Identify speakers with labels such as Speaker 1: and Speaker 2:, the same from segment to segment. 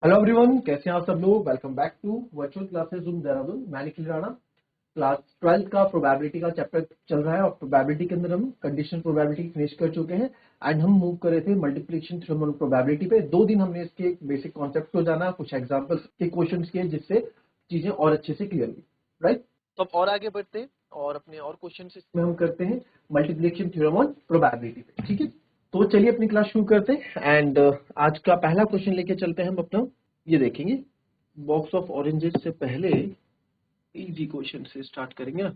Speaker 1: Hello everyone, कैसे हैं आप सब लोग। Welcome back to virtual classes room Dehradun. मैं निखिल राणा। क्लास 12 का प्रोबेबिलिटी का चैप्टर चल रहा है और प्रोबेबिलिटी के अंदर हम कंडीशनल प्रोबेबिलिटी फिनिश कर चुके हैं एंड हम मूव कर रहे थे मल्टीप्लिकेशन थ्योरम ऑन प्रोबेबिलिटी पे। 2 दिन हमने इसके बेसिक कॉन्सेप्ट को जाना, कुछ एग्जांपल्स के क्वेश्चंस किए जिससे चीजें और अच्छे से क्लियर हुई। राइट, तो अब और आगे बढ़ते हैं और अपने और क्वेश्चन इसमें हम करते हैं मल्टीप्लिकेशन थ्योरम ऑन प्रोबेबिलिटी पे। ठीक है, तो चलिए अपनी क्लास शुरू करते हैं एंड आज का पहला क्वेश्चन लेके चलते हैं हम अपना। ये देखेंगे बॉक्स ऑफ ऑरेंजेस से पहले इजी क्वेश्चन से स्टार्ट करेंगे ना।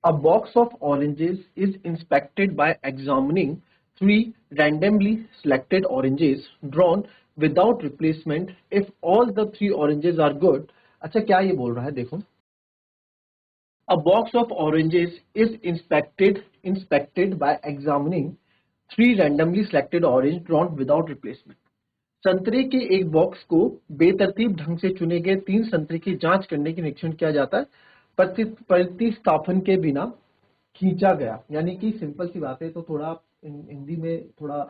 Speaker 1: अ box of oranges is inspected bye examining 3 randomly selected oranges drawn without replacement if all the 3 oranges are good। अच्छा, क्या ये बोल रहा है देखो। A box of oranges is inspected by examining 3 randomly selected orange drawn without replacement। संतरे के एक बॉक्स को बेतरतीब ढंग से चुने गए 3 संतरे की जांच करने के निरीक्षण किया जाता है, प्रतिस्थापन के बिना खींचा गया। यानी कि सिंपल सी बात है, तो थोड़ा हिंदी में थोड़ा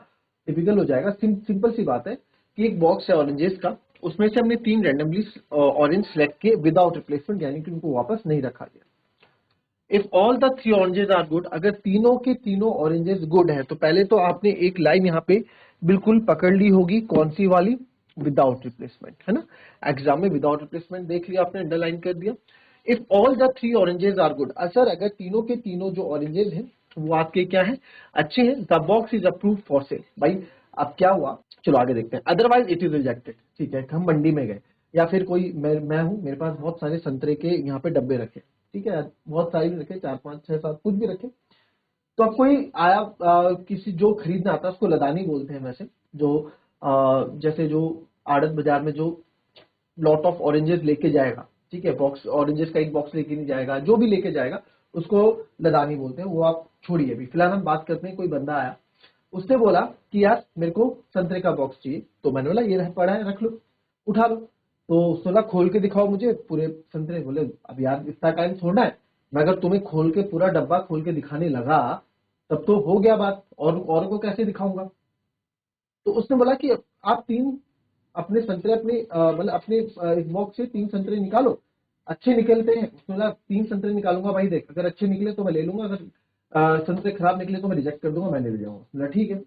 Speaker 1: टिपिकल हो जाएगा। सिंपल सी बात है कि एक बॉक्स है ऑरेंजेस का, उसमें से हमने 3 रैंडमली ऑरेंज सेलेक्ट किए विदाउट रिप्लेसमेंट, यानी कि उनको वापस नहीं रखा गया। If all the 3 oranges are good, अगर तीनों के तीनों ऑरेंजेस गुड है तो पहले तो आपने एक लाइन यहाँ पे बिल्कुल पकड़ ली होगी, कौन सी वाली, विदाउट रिप्लेसमेंट, है ना। एग्जाम में विदाउट रिप्लेसमेंट देख लिया आपने, अंडरलाइन कर दिया। If all the 3 oranges are good, sir अगर तीनों के तीनों जो ऑरेंजेस हैं वो आपके क्या है, अच्छे हैं, the box is approved for sale. भाई अब क्या हुआ, चलो आगे देखते हैं। Otherwise it is rejected. ठीक है, हम मंडी में गए या फिर कोई मैं हूं, मेरे पास बहुत सारे संतरे के यहाँ पे डब्बे रखे, ठीक है, बहुत सारे भी रखे, 4 5 6 7 कुछ भी रखे। तो अब कोई आया, किसी जो खरीदना आता है उसको लदानी बोलते हैं वैसे, जो जैसे जो आड़त बाजार में जो लॉट ऑफ ऑरेंजेस लेके जाएगा, ठीक है, बॉक्स ऑरेंजेस का एक बॉक्स लेके नहीं जाएगा, जो भी लेके जाएगा उसको लदानी बोलते हैं। वो आप छोड़िए, अभी फिलहाल हम बात करते हैं। कोई बंदा आया, उसने बोला कि यार मेरे को संतरे का बॉक्स चाहिए, तो मैंने बोला ये रह पड़ा है, रख लो, उठा लो। तो उसने बोला खोल के दिखाओ मुझे पूरे संतरे। बोले अब यार इतना टाइम थोड़ा है, मैं अगर तुम्हें खोल के पूरा डब्बा खोल के दिखाने लगा तब तो हो गया बात, और को कैसे दिखाऊंगा। तो उसने बोला कि आप तीन अपने संतरे अपने मतलब अपने इस बॉक्स से 3 संतरे निकालो, अच्छे निकलते हैं। उसने बोला 3 संतरे निकालूंगा भाई, देख अगर अच्छे निकले तो मैं ले लूंगा, अगर संतरे खराब निकले तो मैं रिजेक्ट कर दूंगा, मैं नहीं ले जाऊंगा। बोला ठीक है।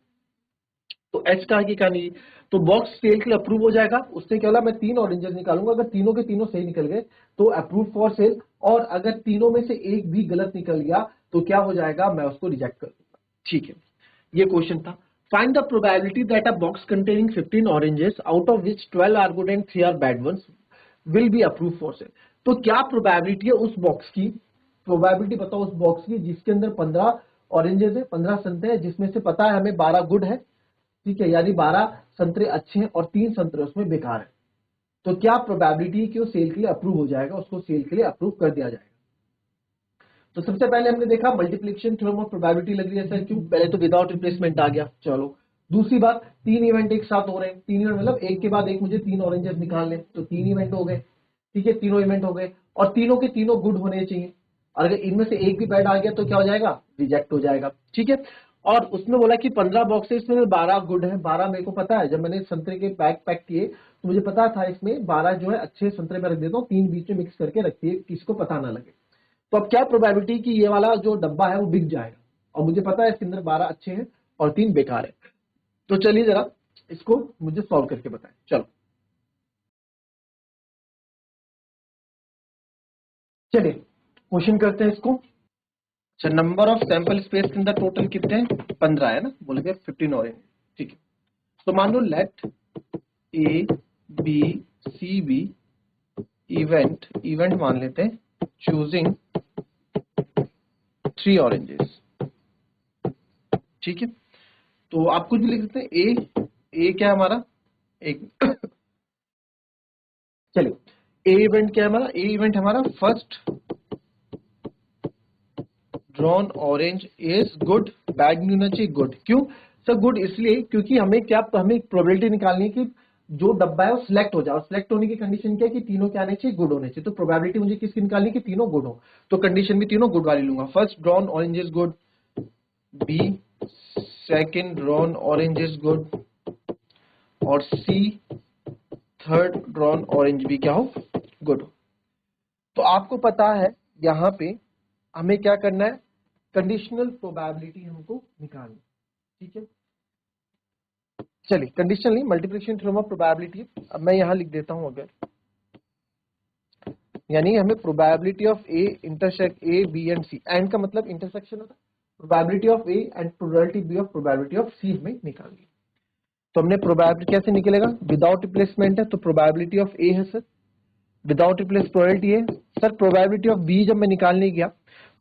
Speaker 1: तो एच का आगे क्या नहीं, तो बॉक्स सेल के लिए अप्रूव हो जाएगा। उसने क्या बोला, मैं 3 ऑरेंजेस निकालूंगा, अगर तीनों के तीनों सही निकल गए तो अप्रूव फॉर सेल, और अगर तीनों में से एक भी गलत निकल गया तो क्या हो जाएगा, मैं उसको रिजेक्ट कर दूंगा। ठीक है, ये क्वेश्चन था। Find the probability that a box containing 15 oranges out of which 12 are good and 3 are bad once will be approve for sale. तो क्या प्रोबेबिलिटी है उस बॉक्स की, प्रोबेबिलिटी बताओ उस बॉक्स की जिसके अंदर 15 ऑरेंजेस है, 15 संतरे हैं, जिसमें से पता है हमें 12 गुड है, ठीक है, यानी 12 संतरे अच्छे हैं और 3 संतरे उसमें बेकार है। तो क्या प्रोबेबिलिटी कि वो सेल के लिए अप्रूव हो जाएगा, उसको सेल के लिए अप्रूव कर दिया जाएगा। तो सबसे पहले हमने देखा मल्टीप्लिकेशन थ्योरम ऑफ प्रोबेबिलिटी लग रही है सर, क्यों, पहले तो विदाउट रिप्लेसमेंट आ गया। चलो दूसरी बात, 3 इवेंट एक साथ हो रहे हैं, 3 इवेंट मतलब एक के बाद एक मुझे 3 ऑरेंजेस निकालने, तो 3 इवेंट हो गए, ठीक है, तीनों इवेंट हो गए और तीनों के तीनों गुड होने चाहिए। और अगर इनमें से एक भी बैड आ गया तो क्या हो जाएगा, रिजेक्ट हो जाएगा। ठीक है, और उसमें बोला कि 15 बॉक्सेस में 12 गुड है, 12 मेरे को पता है, जब मैंने संतरे के पैक पैक किए तो मुझे पता था इसमें 12 जो है अच्छे संतरे में रख देता हूँ, 3 बीच में मिक्स करके रखती है, किसी को पता ना लगे। तो अब क्या प्रोबेबिलिटी कि ये वाला जो डब्बा है वो बिक जाएगा, और मुझे पता है इसके अंदर 12 अच्छे हैं और 3 बेकार है। तो चलिए जरा इसको मुझे सॉल्व करके बताएं। चलो चलिए क्वेश्चन करते हैं इसको। अच्छा, नंबर ऑफ सैंपल स्पेस के अंदर टोटल कितने हैं, 15 है ना, बोलेंगे 15 और ठीक है। तो मान लो let A B C B event event मान लेते हैं, चूजिंग 3 ऑरेंजेस। ठीक है, तो आप कुछ भी लिख सकते हैं। ए क्या है हमारा, एक चलिए ए इवेंट क्या है हमारा, ए इवेंट हमारा first drawn orange is good, bad नहीं होना चाहिए, गुड। क्यों सर गुड, इसलिए क्योंकि हमें क्या, हमें प्रोबेबिलिटी निकालनी है कि जो डब्बा है वो सिलेक्ट हो जाए। सिलेक्ट होने की कंडीशन क्या है कि तीनों क्या आने चाहिए, गुड होने चाहिए। तो प्रोबेबिलिटी मुझे किसकी निकालनी है कि तीनों गुड हो, तो कंडीशन भी तीनों गुड वाली लूंगा। First drawn orange is good, B second drawn orange is good, और सी थर्ड ड्रॉन ऑरेंज भी क्या हो, गुड हो। तो आपको पता है यहाँ पे हमें क्या करना है, कंडीशनल प्रोबेबिलिटी हमको निकालनी, ठीक है। चलिए कंडीशनल नहीं, मल्टीप्लिकेशन थ्योरम ऑफ प्रोबेबिलिटी। अब मैं यहाँ लिख देता हूँ, अगर यानी हमें probability of A intersect A B and C, and का मतलब इंटरसेक्शन होता है, probability of A and probability B of probability of C हमें निकालनी है। तो हमने प्रोबेबिलिटी कैसे निकलेगा, विदाउट रिप्लेसमेंट है तो प्रोबेबिलिटी ऑफ ए है सर, विदाउट रिप्लेस प्रोबेबिलिटी है सर। प्रोबेबिलिटी ऑफ बी जब मैं निकालने गया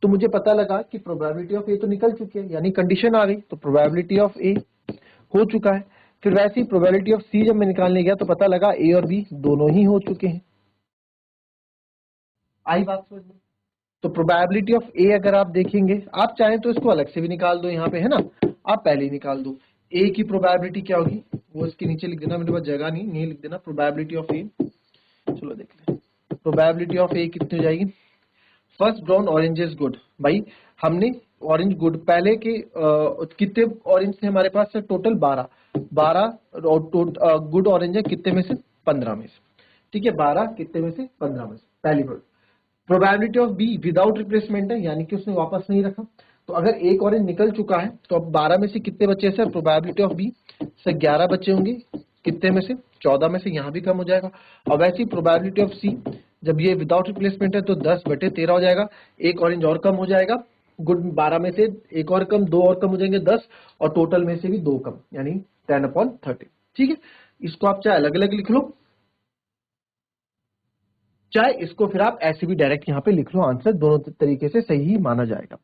Speaker 1: तो मुझे पता लगा कि प्रोबेबिलिटी ऑफ ए तो निकल चुकी है, यानी कंडीशन आ गई, तो प्रोबेबिलिटी ऑफ ए हो चुका है। फिर वैसे ही प्रोबेबिलिटी ऑफ सी जब मैं निकालने गया तो पता लगा ए और बी दोनों ही हो चुके हैं। आई बात समझ में। तो प्रोबेबिलिटी ऑफ ए अगर आप देखेंगे, आप चाहें तो इसको अलग से भी निकाल दो, यहाँ पे है ना, आप पहले ही निकाल दो। ए की प्रोबेबिलिटी क्या होगी, वो इसके नीचे लिख देना, मेरे पास जगह नहीं लिख देना, प्रोबेबिलिटी ऑफ ए, चलो देख ले, प्रोबेबिलिटी ऑफ ए कितनी हो जाएगी, first drawn orange is good. भाई हमने ऑरेंज गुड पहले के कितने ऑरेंज थे हमारे पास से, टोटल 12 गुड ऑरेंज है कितने में से, 15 में से, ठीक है, 12 कितने में से, 15 में से, पहली probability of B without replacement है, यानी कि उसने वापस नहीं रखा। तो अगर एक ऑरेंज निकल चुका है तो अब 12 में से कितने बचे सर, प्रोबेबिलिटी ऑफ बी से 11 बचे होंगे, कितने में से, 14 में से, यहाँ भी कम हो जाएगा। और वैसे ही प्रोबेबिलिटी ऑफ सी, जब ये विदाउट रिप्लेसमेंट है तो 10/13 हो जाएगा, एक ऑरेंज और कम हो जाएगा, गुड 12 में से एक और कम, 2 और कम हो जाएंगे 10, और टोटल में से भी 2 कम, यानी 10/30, ठीक है। इसको आप चाहे अलग अलग लिख लो, चाहे इसको फिर आप ऐसे भी डायरेक्ट यहाँ पे लिख लो, आंसर दोनों तरीके से सही ही माना जाएगा।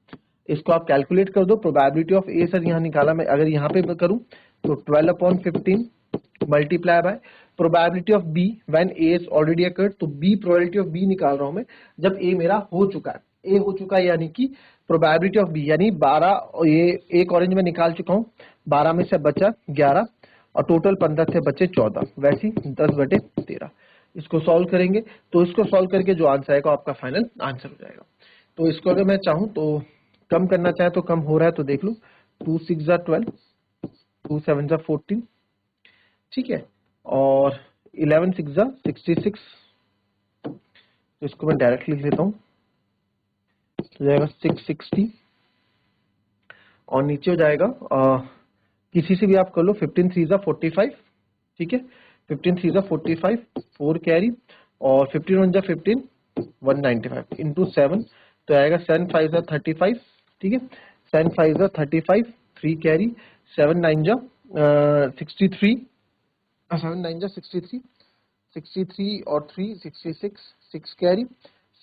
Speaker 1: इसको आप कैलकुलेट कर दो, प्रोबेबिलिटी ऑफ ए सर यहाँ निकाला मैं, अगर यहाँ पे करूँ तो 12/15 multiply by probability of B when A is already occurred, तो बी प्रोबेबिलिटी ऑफ बी निकाल रहा हूं मैं जब ए मेरा हो चुका है, ए हो चुका है, यानी कि प्रोबेबिलिटी ऑफ बी, यानी 12, ये एक ऑरेंज में निकाल चुका हूँ, 12 में से बचा 11 और टोटल 15 से बचे 14, वैसे 10/13। इसको सॉल्व करेंगे तो इसको सॉल्व करके जो आंसर आएगा आपका फाइनल आंसर हो जाएगा। तो इसको अगर मैं चाहूँ तो कम करना चाहे तो कम हो रहा है, तो देख लो 2 6 12, 2 7 14, ठीक है, और 11 6 66, तो इसको मैं डायरेक्ट लिख लेता हूँ, तो जाएगा 660, और नीचे हो जाएगा किसी से भी आप कर लो, 15 3 45, ठीक है, 15 3 45, 4 कैरी, और 15 1 15, 195 इंटू 7, तो आएगा 7 5 35, ठीक है, 7 5 35, 3 कैरी, 7 9 63, 7 9 63, 63 और 3 66, 6 कैरी,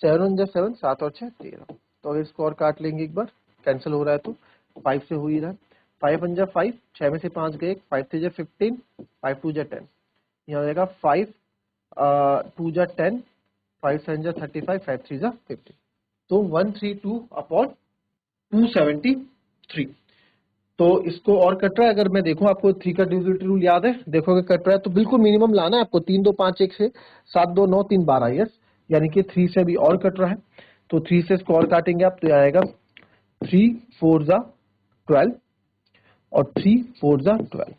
Speaker 1: 7 1 7, 7 और 6 13। तो अगर इसको और काट लेंगे एक बार, कैंसिल हो रहा है तो 5 से हो ही रहा है, 5 1 5, 6 में से 5 गए, 5 3 15, 5 2 10, यहाँ हो जाएगा 5 2 10, 5 7 35, 5 3 50, तो 132/273। तो इसको और कट रहा है, अगर मैं देखूं, आपको 3 का डिविजिबिलिटी रूल याद है, देखोगे कट रहा है तो बिल्कुल मिनिमम लाना है आपको, 3 2 5 1 से 7 2 9 3 12, यस, यानी कि 3 से भी और कट रहा है, तो 3 से इसको और काटेंगे आप, तो आएगा 3 4 12 और 3 4 12,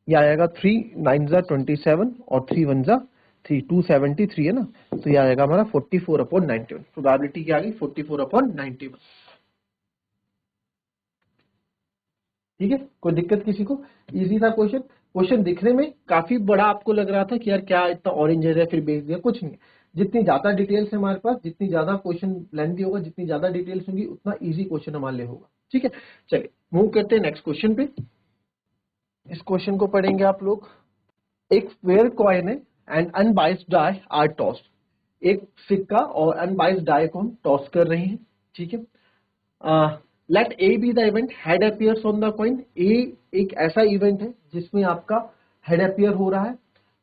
Speaker 1: ये आएगा 3 9 27 और 3 1 3, 273 है ना, तो ये आएगा हमारा 44/91, प्रोबेबिलिटी क्या आ गई, 44/91, ठीक है। कोई दिक्कत किसी को, इजी था क्वेश्चन। क्वेश्चन दिखने में काफी बड़ा आपको लग रहा था कि यार क्या इतना ऑरेंज है फिर बेच दिया, कुछ नहीं है, जितनी ज्यादा डिटेल्स है हमारे पास, जितनी ज्यादा क्वेश्चन लेंथी होगा, जितनी ज्यादा डिटेल्स होंगी, उतना इजी क्वेश्चन हमारे लिए होगा, ठीक है। चलिए मूव करते हैं नेक्स्ट क्वेश्चन पे। इस क्वेश्चन को पढ़ेंगे आप लोग। एक फेयर कॉइन है and unbiased die are tossed, एक सिक्का और अनबाइस्ड डाई को हम टॉस कर रहे हैं, ठीक है। Let A B the event head appears on the coin, A एक ऐसा इवेंट है जिसमें आपका हेड अपीयर हो रहा है,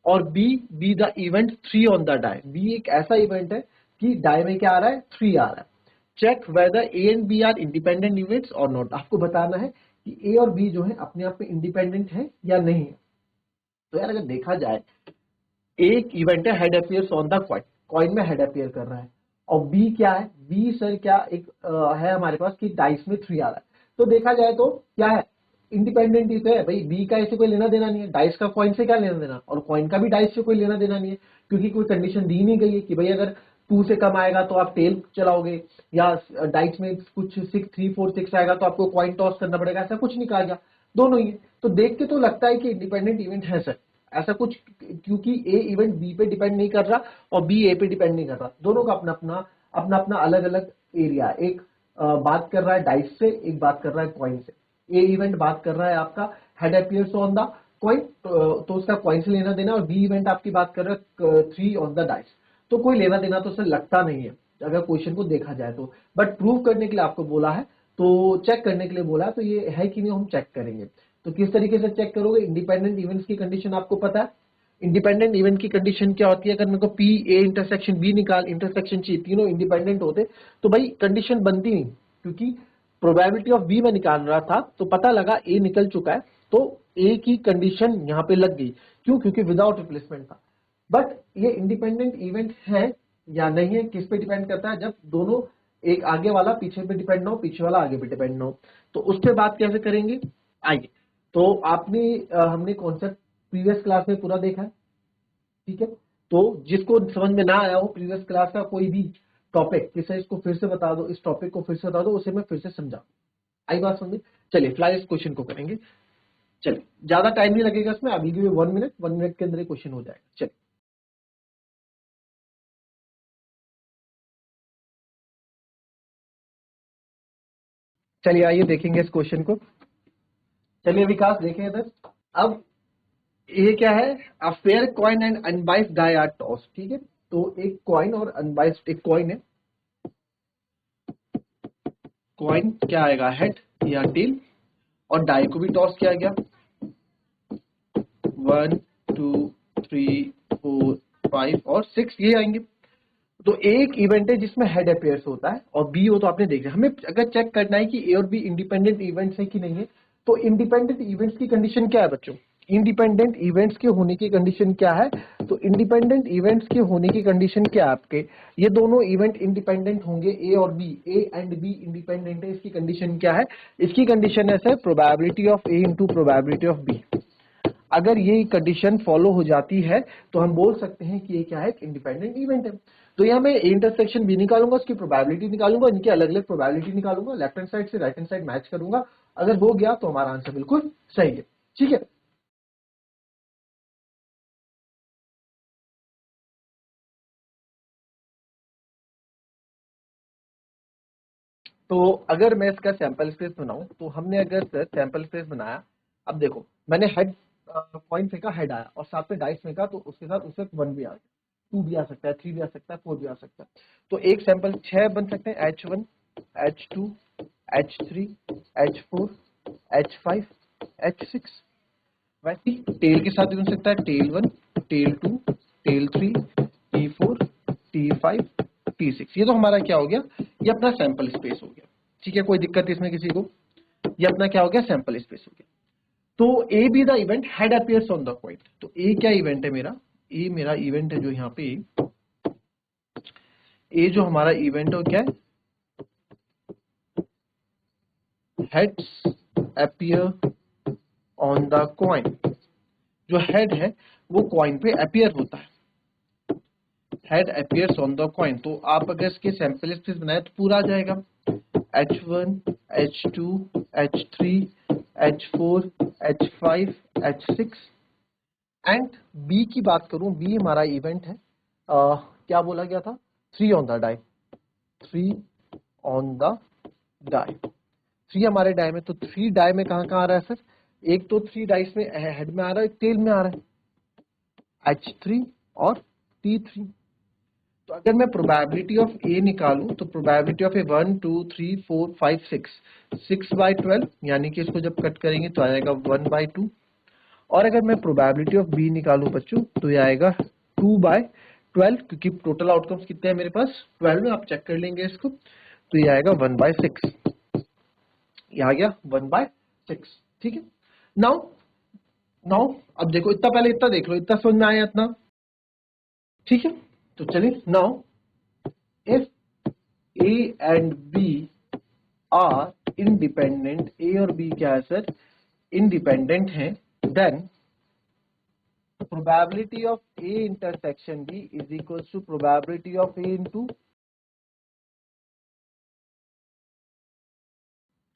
Speaker 1: और B B the event 3 on the die, B एक ऐसा इवेंट है कि डाई में क्या आ रहा है, 3 आ रहा है। Check whether A and B are independent events और नॉट, आपको बताना है कि ए और बी जो है अपने आप में इंडिपेंडेंट है या नहीं है। तो यार अगर देखा जाए, एक इवेंट है head appears on the coin, coin में हेड अपीयर कर रहा है, और बी क्या है, बी सर क्या एक है हमारे पास कि डाइस में 3 आ रहा है। तो देखा जाए तो क्या है, इंडिपेंडेंट ही तो है भाई, बी का ऐसे कोई लेना देना नहीं है, डाइस का कॉइन से क्या लेना देना, और कॉइन का भी डाइस से कोई लेना देना नहीं है, क्योंकि कोई कंडीशन दी नहीं गई है कि भाई अगर 2 से कम आएगा तो आप टेल चलाओगे, या डाइस में कुछ 6 3 4 6 आएगा तो आपको कॉइन टॉस करना पड़ेगा, ऐसा कुछ नहीं कहा गया, दोनों ही है। तो देख के तो लगता है कि इंडिपेंडेंट इवेंट है सर, ऐसा कुछ, क्योंकि ए इवेंट बी पे डिपेंड नहीं कर रहा और बी ए पे डिपेंड नहीं कर रहा, दोनों का अपना अपना अलग अलग एरिया, एक बात कर रहा है डाइस से, एक बात कर रहा है कॉइन से। ए इवेंट बात कर रहा है आपका head appears on the coin, तो उसका कॉइन से लेना देना, और बी इवेंट आपकी बात कर रहा है 3 ऑन द डाइस, तो कोई लेना देना तो सर लगता नहीं है अगर क्वेश्चन को देखा जाए तो। बट प्रूव करने के लिए आपको बोला है, तो चेक करने के लिए बोला है, तो ये है कि नहीं हम चेक करेंगे। तो किस तरीके से चेक करोगे, इंडिपेंडेंट इवेंट्स की कंडीशन आपको पता है, इंडिपेंडेंट इवेंट की कंडीशन क्या होती है, अगर मेरे को पी ए इंटरसेक्शन बी निकाल इंटरसेक्शन चाहिए, तीनों इंडिपेंडेंट होते तो भाई कंडीशन बनती नहीं, क्योंकि प्रोबेबिलिटी ऑफ बी में निकाल रहा था तो पता लगा ए निकल चुका है, तो ए की कंडीशन यहां पे लग गई, क्यों, क्योंकि विदाउट रिप्लेसमेंट था। बट ये इंडिपेंडेंट इवेंट है या नहीं है, किस पे डिपेंड करता है, जब दोनों, एक आगे वाला पीछे पे डिपेंड ना हो, पीछे वाला आगे पे डिपेंड ना हो, तो उसके बाद कैसे करेंगे, आइए। तो आपने हमने कॉन्सेप्ट प्रीवियस क्लास में पूरा देखा है, ठीक है। तो जिसको समझ में ना आया हो प्रीवियस क्लास का कोई भी टॉपिक, किसे इसको फिर से बता दो, इस टॉपिक को फिर से बता दो, उसे मैं फिर से समझा, आई बात समझ। चलिए फिलहाल इस क्वेश्चन को करेंगे, चलिए ज्यादा टाइम नहीं लगेगा इसमें, अभी भी 1 मिनट के अंदर क्वेश्चन हो जाएगा। चलिए चलिए आइए देखेंगे इस क्वेश्चन को। चलिए विकास देखें इधर। अब ये क्या है, a fair coin and unbiased die are toss, ठीक है। तो एक कॉइन और अनबाइस्ड, एक कॉइन है, कॉइन क्या आएगा, हेड या टेल, और डाई को भी टॉस किया गया, 1 2 3 4 5 और 6 ये आएंगे। तो एक इवेंट है जिसमें हेड अपेयर्स होता है और बी हो, तो आपने देख लिया। हमें अगर चेक करना है कि ए और बी इंडिपेंडेंट इवेंट्स है कि नहीं है, तो इंडिपेंडेंट इवेंट्स की कंडीशन क्या है बच्चों, इंडिपेंडेंट इवेंट्स के होने की कंडीशन क्या है, तो इंडिपेंडेंट इवेंट्स के होने की कंडीशन क्या है आपके, ये दोनों इवेंट इंडिपेंडेंट होंगे, ए और B, A and B independent है, इसकी कंडीशन क्या है, इसकी कंडीशन है sir probability of A into probability of B. अगर ये कंडीशन फॉलो हो जाती है तो हम बोल सकते हैं कि ये क्या है, इंडिपेंडेंट इवेंट है। तो यहाँ मैं इंटरसेक्शन भी निकालूंगा, उसकी प्रोबेबिलिटी निकालूंगा, इनकी अलग अलग प्रोबेबिलिटी निकालूंगा, लेफ्ट हैंड साइड से राइट हैंड साइड मैच करूंगा, अगर हो गया तो हमारा आंसर बिल्कुल सही है, ठीक है। तो अगर मैं इसका सैंपल स्पेस बनाऊं, तो हमने अगर सर सैंपल स्पेस बनाया, अब देखो मैंने हेड कॉइन फेंका, हेड आया, और साथ में डाइस फेंका, तो उसके साथ उससे 1 भी आ गया, 2 भी आ सकता है, 3 भी आ सकता है, 4 भी आ सकता है। तो एक सैंपल 6 बन सकते हैं, H1 H2 H3 H4 H5 H6। वैसे ही टेल के साथ भी बन सकता है, tell 1 tell 2 tell 3 T4 T5 T6। ये तो हमारा क्या हो गया, ये अपना सैंपल स्पेस हो गया, ठीक है। कोई दिक्कत इसमें किसी को, ये अपना क्या हो गया, सैंपल स्पेस हो गया। तो ए B the event head appears on the coin, तो ए क्या इवेंट है मेरा, ए मेरा इवेंट है जो यहाँ पे, ए जो हमारा इवेंट है क्या है, heads appear on the coin. जो हेड है वो कॉइन पे अपीयर होता है, head appears on the coin. तो आप अगर इसके सैंपल स्पेस बनाए तो पूरा आ जाएगा, H1 H2 H3 H4 H5 H6। And B की बात करूं, बी हमारा इवेंट है, क्या बोला गया था, 3 on the die, 3 on the die, 3 हमारे डाई में, तो 3 डाई में कहां कहां आ रहा है सर, एक तो 3 डाइस में हेड में आ रहा है, एक टेल में आ रहा है, H3 और T3। तो अगर मैं प्रोबेबिलिटी ऑफ ए निकालूं, तो प्रोबेबिलिटी ऑफ ए 1 2 3 4 5 6/12, यानी कि इसको जब कट करेंगे तो आएगा 1/2। और अगर मैं प्रोबेबिलिटी ऑफ बी निकालूं बच्चों, तो ये आएगा 2/12, क्योंकि टोटल आउटकम्स कितने हैं मेरे पास, 12 है, आप चेक कर लेंगे इसको, तो ये आएगा 1/6, ये आ गया 1/6, ठीक है। नाउ नाउ अब देखो, इतना पहले इतना देख लो, इतना समझ में आया इतना, ठीक है। तो चलिए, now if A and B are independent, A और बी क्या है सर, इंडिपेंडेंट हैं, then probability of A intersection B is equal to probability of A into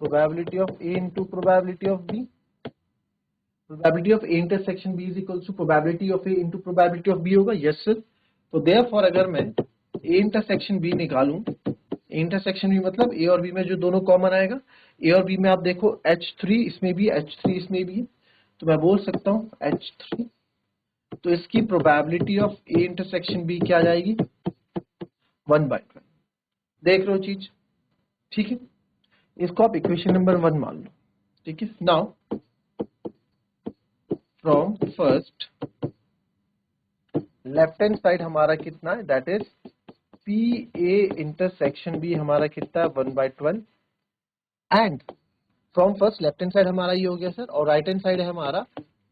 Speaker 1: probability of A into probability of B. Probability of A intersection B is equals to probability of A into probability of B होगा. Yes sir. तो therefore अगर मैं A intersection B निकालूं, A intersection B मतलब A और B में जो दोनों कॉमन आएगा, A और B में आप देखो H3 इसमें भी H3 इसमें भी है, तो मैं बोल सकता हूँ H3. तो इसकी probability of A intersection B क्या आ जाएगी 1/12. देख लो चीज, ठीक है. इसको आप इक्वेशन नंबर 1 मान लो, ठीक है. Now from first left hand side हमारा कितना है, that is P A intersection B हमारा कितना है 1/12. And from first left hand side हमारा ये हो गया सर, और राइट हैंड साइड है हमारा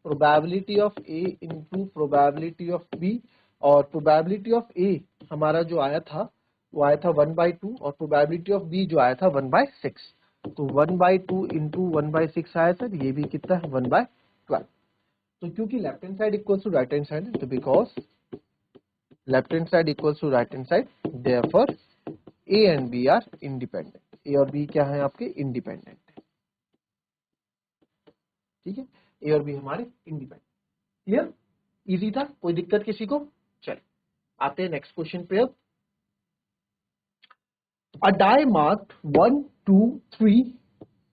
Speaker 1: probability of A into probability of B. और प्रोबेबिलिटी ऑफ ए हमारा जो आया था वो आया था 1/2 और प्रोबेबिलिटी ऑफ बी जो आया था 1/6. तो 1/2 इंटू 1/6 आया सर, ये भी कितना है 1/12. तो क्योंकि left hand side equals to right hand side है, तो because left hand side equals to right hand side, therefore A and B are independent. A और बी क्या है आपके इंडिपेंडेंट है, ठीक है. ए और बी हमारे इंडिपेंडेंट. क्लियर, इजी था, कोई दिक्कत किसी को. चलिए आते हैं नेक्स्ट क्वेश्चन पे. अब a die marked 1, 2, 3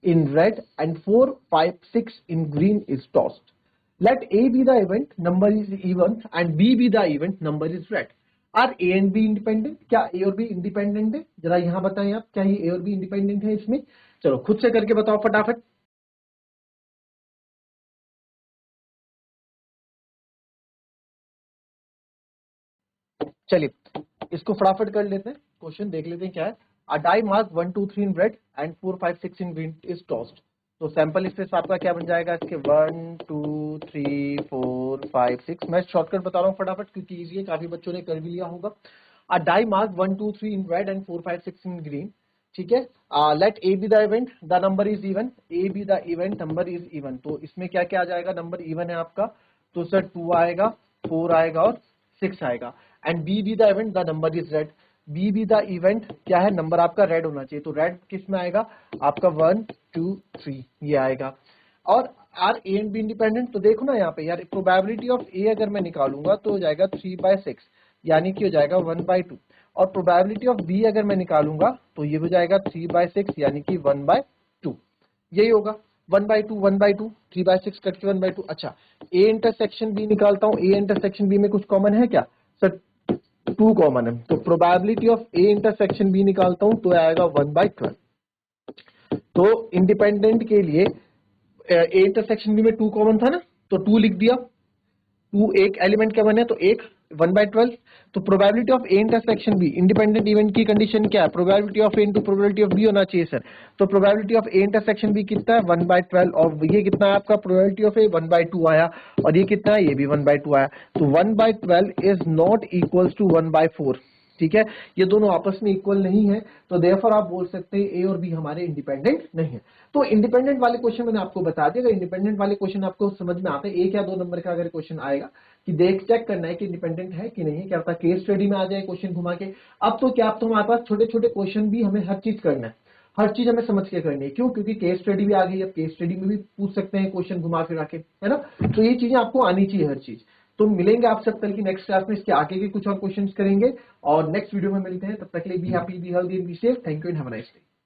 Speaker 1: in red and 4, 5, 6 in green is tossed. Let A be the event number is even and B be the event number is red. Are A and B independent? क्या A और B independent है? जरा यहाँ बताएं आप, क्या ये A और B independent है इसमें? चलो खुद से करके बताओ फटाफट. चलिए इसको फटाफट कर लेते हैं, क्वेश्चन देख लेते हैं क्या है. A die marked 1, 2, 3 in red and 4, 5, 6 in green is tossed. तो सैंपल स्पेस आपका क्या बन जाएगा इसके 1, 2, 3, 4, 5, 6. मैं शॉर्टकट बता रहा हूँ फटाफट क्योंकि इजी है, काफी बच्चों ने कर भी लिया होगा. A die marked 1, 2, 3 in red and 4, 5, 6 in green. ठीक है. Let A be the event, the number is even. A be the event, number is even. तो इसमें क्या क्या आ जाएगा, नंबर इवन है आपका, तो सर 2 आएगा, 4 आएगा और 6 आएगा. And B be the event, the number is red. B B the event क्या है, नंबर आपका रेड होना चाहिए, तो रेड किस में आएगा आपका 1, 2, 3 ये आएगा. और are A and B independent, तो देखो ना यहाँ पे यार, प्रोबेबिलिटी ऑफ ए अगर मैं निकालूंगा तो हो जाएगा 3/6 यानी कि हो जाएगा 1/2. और प्रोबेबिलिटी ऑफ बी अगर मैं निकालूंगा तो ये हो जाएगा 3/6 यानी कि 1/2. यही होगा 1/2 1/2 3/6 कट के 1/2. अच्छा ए इंटरसेक्शन बी निकालता हूँ, ए इंटरसेक्शन बी में कुछ कॉमन है क्या सर, 2 कॉमन है, तो probability of A intersection B निकालता हूं तो आएगा 1/12. तो इंडिपेंडेंट के लिए ए इंटरसेक्शन बी में 2 कॉमन था ना, तो 2 लिख दिया. 2 एक एलिमेंट क्या बने, तो एक 1/12. तो probability of A intersection B independent event की कंडीशन क्या है, probability of A into probability of B होना चाहिए सर. तो probability of A intersection B कितना है 1/12 और ये कितना है आपका प्रोबेबिलिटी ऑफ ए 1/2 आया, और ये कितना है ये भी 1/2 आया. तो 1/12 इज नॉट इक्वल्स टू 1/4. ठीक है, ये दोनों आपस में इक्वल नहीं है, तो देयरफॉर आप बोल सकते हैं ए और बी हमारे इंडिपेंडेंट नहीं है. तो इंडिपेंडेंट वाले क्वेश्चन मैंने आपको बता दिया. इंडिपेंडेंट वाले क्वेश्चन आपको समझ में आते हैं, 1 या 2 नंबर का अगर क्वेश्चन आएगा कि देख चेक करना है कि इंडिपेंडेंट है कि नहीं है, क्या पता केस स्टडी में आ जाए क्वेश्चन घुमा के. अब तो क्या, अब तो हमारे पास छोटे छोटे क्वेश्चन भी हमें हर चीज करना है, हर चीज हमें समझ के करनी है. क्यों, क्योंकि केस स्टडी भी आ गई. अब केस स्टडी में भी पूछ सकते हैं क्वेश्चन घुमा फिरा के, है ना. तो ये चीजें आपको आनी चाहिए हर चीज. तो मिलेंगे आप सब कल की नेक्स्ट क्लास में, इसके आगे के कुछ और क्वेश्चंस करेंगे और नेक्स्ट वीडियो में मिलते हैं. तब तक के लिए be happy, be healthy and be safe. Thank you and have a nice day.